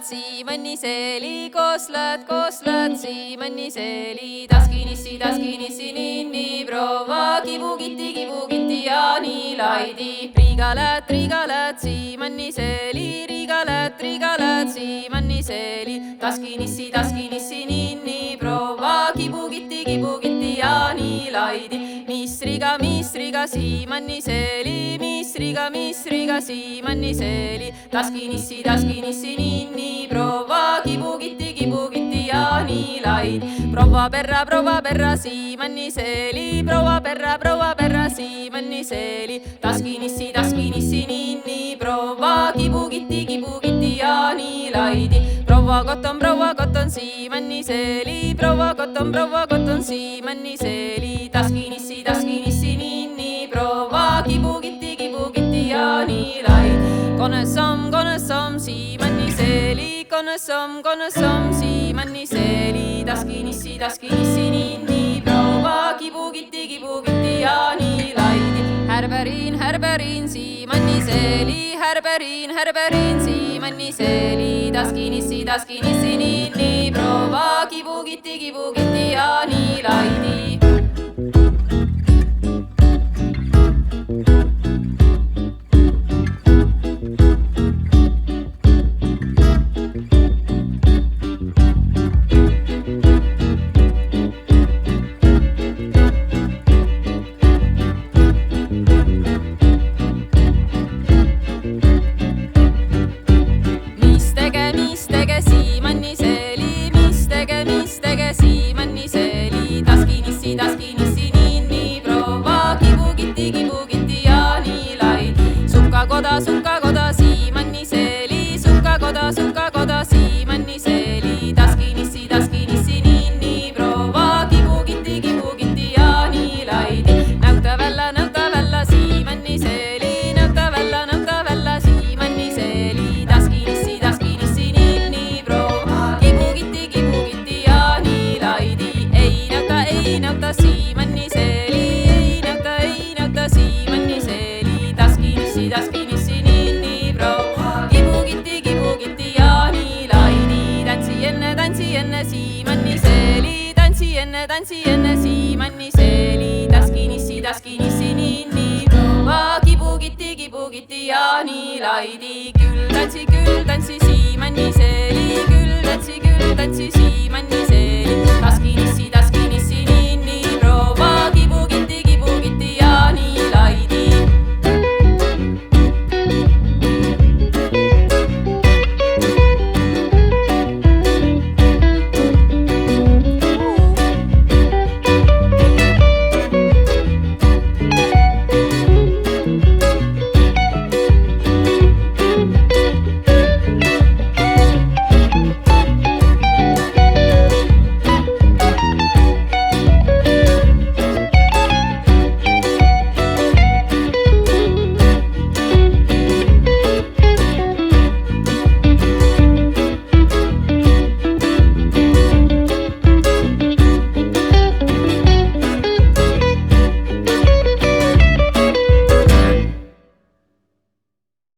Siimanni seeli, koslad, siimanni seeli. Taskinissi, ninni, prova, kibukitti ja nii laidi. Riigalät, siimanni seeli, riigalät, siimanni seeli. Taskinissi, ninni, prova, kibukitti ja nii laidi. Mistriga, siimanni seeli, mistriga, siimanni seeli. Taskinissi, ninni, prova, kibukitti ja nii laidi. Prova perra, siimanni seeli, prova perra, siimanni seeli. Taskinissi, ninni, prova, kibukitti ja nii laidi. Prova koton, siimanni seeli, prova koton, siimanni seeli. Taskinissi, ninni, prova, kibukitti ja nii laidi. Konnesom, siimanni seeli, konnesom, siimanni seeli. Taskinissi, ninni, prova, kibukitti ja nii laidi. Härberin, siimanni seeli, härberin, siimanni seeli. Taskinissi, ninni, prova, kibukitti ja nii laidi. Siimanni seeli, taskinissi, ninni, prova, kibukitti ja nii laidi. Sukkakoda, siimanni seeli, sukkakoda, siimanni seeli. Taskinissi, ninni, prova, kibukitti ja nii laidi. Näytä vällä, siimanni seeli, näytä vällä, siimanni seeli. Taskinissi, ninni, prova, kibukitti ja nii laidi. Ei näytä, siimanni seeli, ei näytä, siimanni seeli. Taskinissi, ninni, prova, kibukitti ja nii laidi. Tanssi enne, siimanni seeli, tanssi enne, siimanni seeli. Taskinissi, ninni, prova, kibukitti ja nii laidi. Küll tantsi, siimanni seeli, küll tantsi,